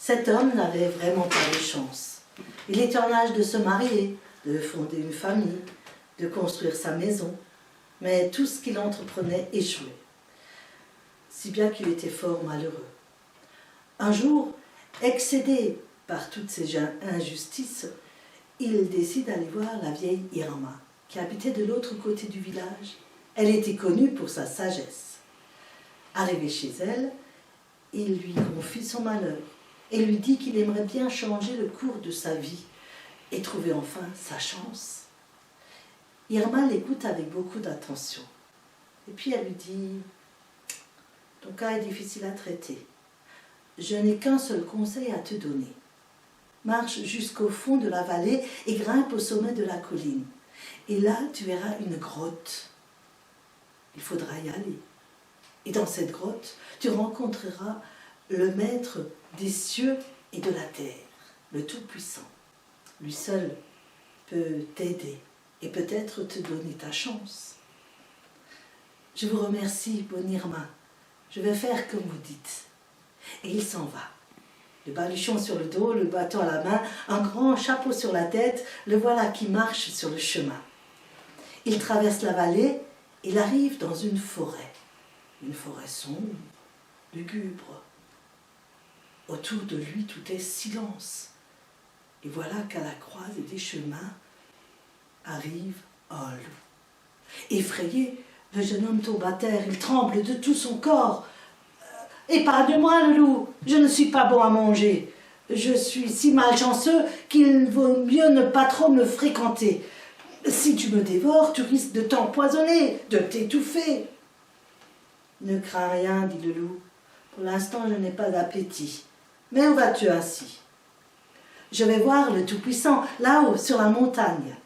Cet homme n'avait vraiment pas de chance. Il était en âge de se marier, de fonder une famille, de construire sa maison, mais tout ce qu'il entreprenait échouait, si bien qu'il était fort malheureux. Un jour, excédé par toutes ces injustices, il décide d'aller voir la vieille Irma, qui habitait de l'autre côté du village. Elle était connue pour sa sagesse. Arrivé chez elle, il lui confie son malheur et lui dit qu'il aimerait bien changer le cours de sa vie et trouver enfin sa chance. Irma l'écoute avec beaucoup d'attention. Et puis elle lui dit « Ton cas est difficile à traiter. Je n'ai qu'un seul conseil à te donner. Marche jusqu'au fond de la vallée et grimpe au sommet de la colline. Et là, tu verras une grotte. Il faudra y aller. Et dans cette grotte, tu rencontreras le maître des cieux et de la terre, le Tout-Puissant. Lui seul peut t'aider et peut-être te donner ta chance. Je vous remercie, bonne Irma. Je vais faire comme vous dites. » Et il s'en va. Le baluchon sur le dos, le bâton à la main, un grand chapeau sur la tête, le voilà qui marche sur le chemin. Il traverse la vallée, il arrive dans une forêt sombre, lugubre. Autour de lui, tout est silence. Et voilà qu'à la croisée des chemins arrive un loup. Effrayé, le jeune homme tombe à terre, il tremble de tout son corps. « Épargne-moi, le loup, je ne suis pas bon à manger. Je suis si malchanceux qu'il vaut mieux ne pas trop me fréquenter. Si tu me dévores, tu risques de t'empoisonner, de t'étouffer. » « Ne crains rien, dit le loup. Pour l'instant, je n'ai pas d'appétit. Mais où vas-tu ainsi? »« Je vais voir le Tout-Puissant, là-haut, sur la montagne. »«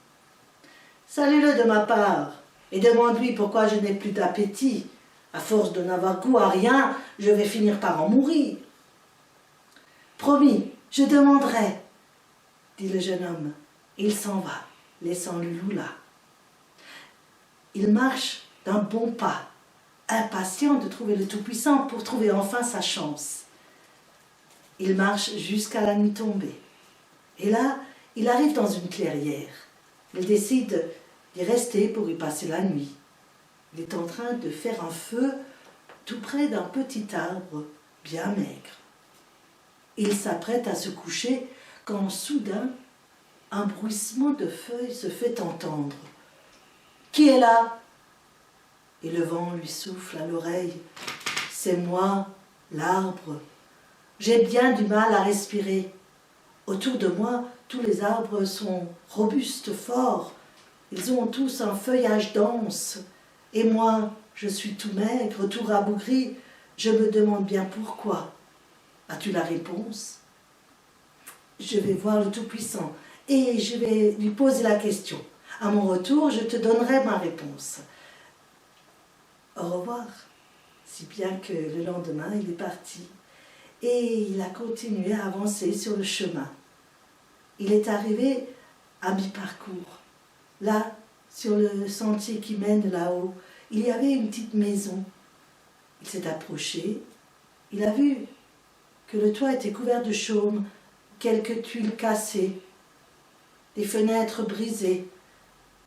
Salue-le de ma part, et demande-lui pourquoi je n'ai plus d'appétit. À force de n'avoir goût à rien, je vais finir par en mourir. »« Promis, je demanderai, dit le jeune homme. Il s'en va, laissant le loup là. Il marche d'un bon pas, impatient de trouver le Tout-Puissant pour trouver enfin sa chance. Il marche jusqu'à la nuit tombée. Et là, il arrive dans une clairière. Il décide d'y rester pour y passer la nuit. Il est en train de faire un feu tout près d'un petit arbre bien maigre. Il s'apprête à se coucher quand soudain, un bruissement de feuilles se fait entendre. « Qui est là ?» Et le vent lui souffle à l'oreille. « C'est moi, l'arbre. J'ai bien du mal à respirer. Autour de moi, tous les arbres sont robustes, forts. Ils ont tous un feuillage dense. Et moi, je suis tout maigre, tout rabougri. Je me demande bien pourquoi. As-tu la réponse? Je vais voir le Tout-Puissant et je vais lui poser la question. À mon retour, je te donnerai ma réponse. Au revoir. » Si bien que le lendemain, il est parti et il a continué à avancer sur le chemin. Il est arrivé à mi-parcours. Là, sur le sentier qui mène là-haut, il y avait une petite maison. Il s'est approché. Il a vu que le toit était couvert de chaume, quelques tuiles cassées, des fenêtres brisées,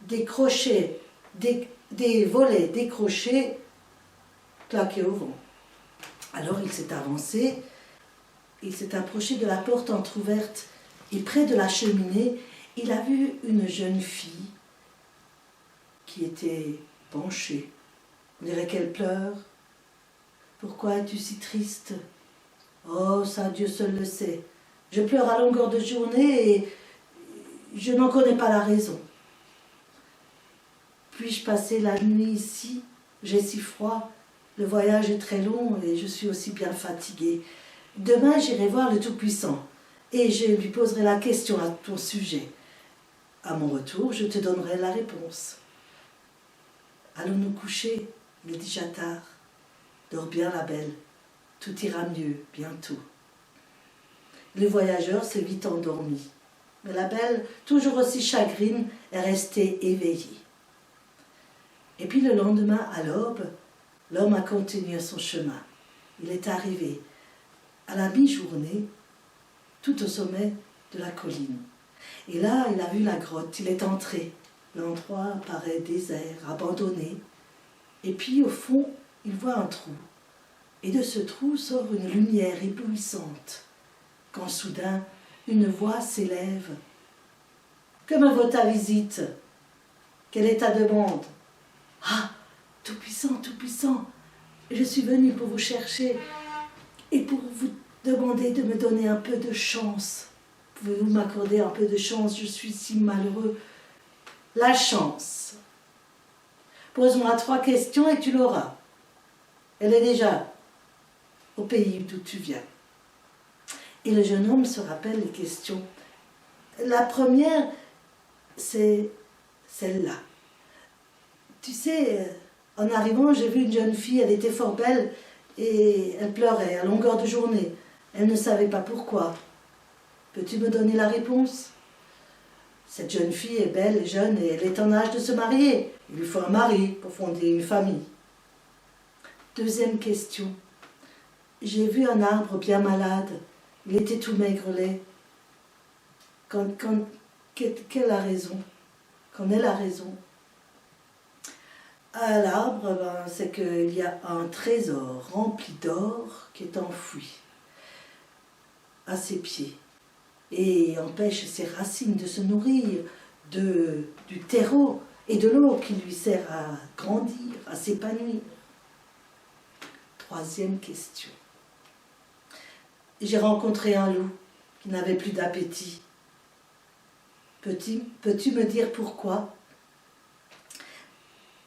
des crochets, des volets décrochés, claqués au vent. Alors il s'est avancé, il s'est approché de la porte entr'ouverte et près de la cheminée, il a vu une jeune fille qui était penchée. On dirait qu'elle pleure. « Pourquoi es-tu si triste ?»« Oh, ça, Dieu seul le sait. Je pleure à longueur de journée et je n'en connais pas la raison. Puis-je passer la nuit ici? J'ai si froid. Le voyage est très long et je suis aussi bien fatiguée. Demain, j'irai voir le Tout-Puissant et je lui poserai la question à ton sujet. À mon retour, je te donnerai la réponse. Allons nous coucher, il est déjà tard. Dors bien, la belle, tout ira mieux bientôt. » Le voyageur s'est vite endormi, mais la belle, toujours aussi chagrine, est restée éveillée. Et puis le lendemain, à l'aube, l'homme a continué son chemin. Il est arrivé à la mi-journée tout au sommet de la colline. Et là, il a vu la grotte, il est entré. L'endroit paraît désert, abandonné. Et puis, au fond, il voit un trou. Et de ce trou sort une lumière éblouissante. Quand soudain, une voix s'élève. « Que me vaut ta visite? Quelle est ta demande? »« Ah, Tout-Puissant, Tout-Puissant, je suis venu pour vous chercher et pour vous demander de me donner un peu de chance. Pouvez-vous m'accorder un peu de chance? Je suis si malheureux. » La chance. Pose-moi 3 questions et tu l'auras. Elle est déjà au pays d'où tu viens. Et le jeune homme se rappelle les questions. La première, c'est celle-là. Tu sais, en arrivant, j'ai vu une jeune fille, elle était fort belle et elle pleurait à longueur de journée. Elle ne savait pas pourquoi. Peux-tu me donner la réponse? Cette jeune fille est belle et jeune et elle est en âge de se marier. Il lui faut un mari pour fonder une famille. Deuxième question. J'ai vu un arbre bien malade. Il était tout maigrelet. Quelle a raison? Qu'en est la raison? À l'arbre, c'est qu'il y a un trésor rempli d'or qui est enfoui à ses pieds et empêche ses racines de se nourrir du terreau et de l'eau qui lui sert à grandir, à s'épanouir. Troisième question. J'ai rencontré un loup qui n'avait plus d'appétit. Peux-tu me dire pourquoi?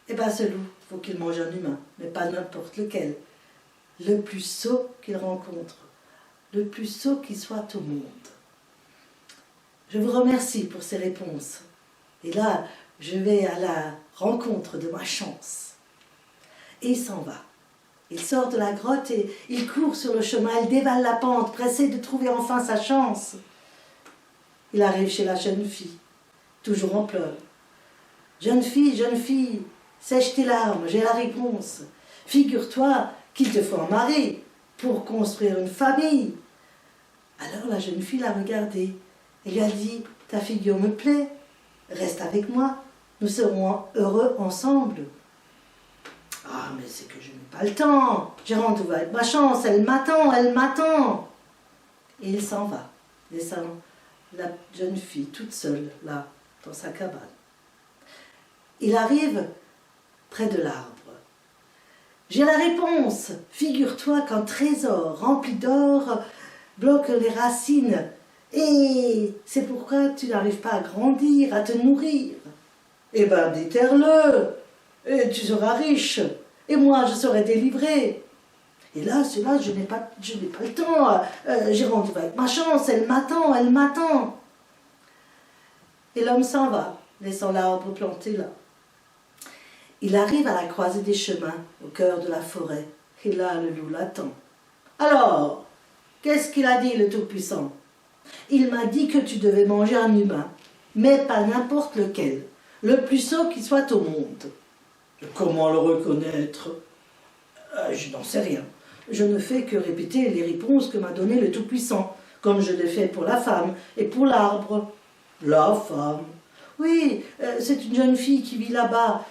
Eh bien, ce loup, il faut qu'il mange un humain, mais pas n'importe lequel. Le plus sot qu'il rencontre, le plus sot qui soit au monde. Je vous remercie pour ces réponses. Et là, je vais à la rencontre de ma chance. Et il s'en va. Il sort de la grotte et il court sur le chemin, il dévale la pente, pressé de trouver enfin sa chance. Il arrive chez la jeune fille, toujours en pleurs. Jeune fille, sèche tes larmes, j'ai la réponse. Figure-toi qu'il te faut un mari pour construire une famille. Alors la jeune fille l'a regardé et lui a dit, ta figure me plaît, reste avec moi, nous serons heureux ensemble. Ah, mais c'est que je n'ai pas le temps, j'ai rendez-vous avec ma chance, elle m'attend. Et il s'en va, laissant la jeune fille toute seule, là, dans sa cabane. Il arrive près de l'arbre. J'ai la réponse. Figure-toi qu'un trésor rempli d'or bloque les racines. Et c'est pourquoi tu n'arrives pas à grandir, à te nourrir. Eh bien, déterre-le, et tu seras riche. Et moi, je serai délivré. Et là, je n'ai pas le temps. J'ai rendez-vous avec ma chance, elle m'attend. Et l'homme s'en va, laissant l'arbre planté là. Il arrive à la croisée des chemins, au cœur de la forêt. Et là, le loup l'attend. Alors, qu'est-ce qu'il a dit, le Tout-Puissant? Il m'a dit que tu devais manger un humain, mais pas n'importe lequel, le plus sot qui soit au monde. Comment le reconnaître? Je n'en sais rien. Je ne fais que répéter les réponses que m'a données le Tout-Puissant, comme je l'ai fait pour la femme et pour l'arbre. La femme? Oui, c'est une jeune fille qui vit là-bas.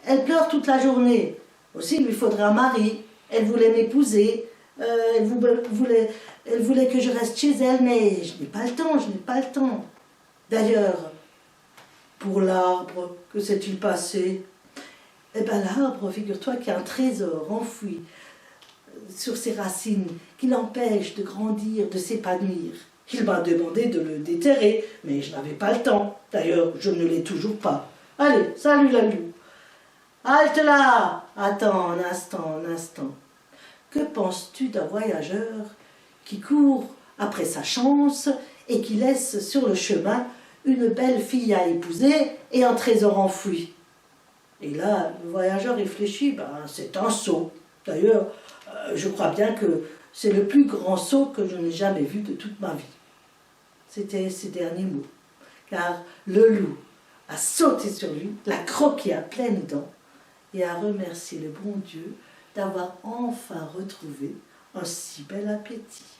Elle pleure toute la journée. Aussi, il lui faudrait un mari. Elle voulait m'épouser. Elle voulait que je reste chez elle, mais je n'ai pas le temps. D'ailleurs, pour l'arbre, que s'est-il passé? Eh bien, l'arbre, figure-toi qu'il y a un trésor enfoui sur ses racines qui l'empêche de grandir, de s'épanouir. Il m'a demandé de le déterrer, mais je n'avais pas le temps. D'ailleurs, je ne l'ai toujours pas. Allez, salut la loup. Halte là! Attends un instant. Que penses-tu d'un voyageur qui court après sa chance et qui laisse sur le chemin une belle fille à épouser et un trésor enfoui? Et là, le voyageur réfléchit, c'est un sot. D'ailleurs, je crois bien que c'est le plus grand sot que je n'ai jamais vu de toute ma vie. C'était ses derniers mots. Car le loup a sauté sur lui, l'a croqué à pleines dents et a remercié le bon Dieu d'avoir enfin retrouvé un si bel appétit.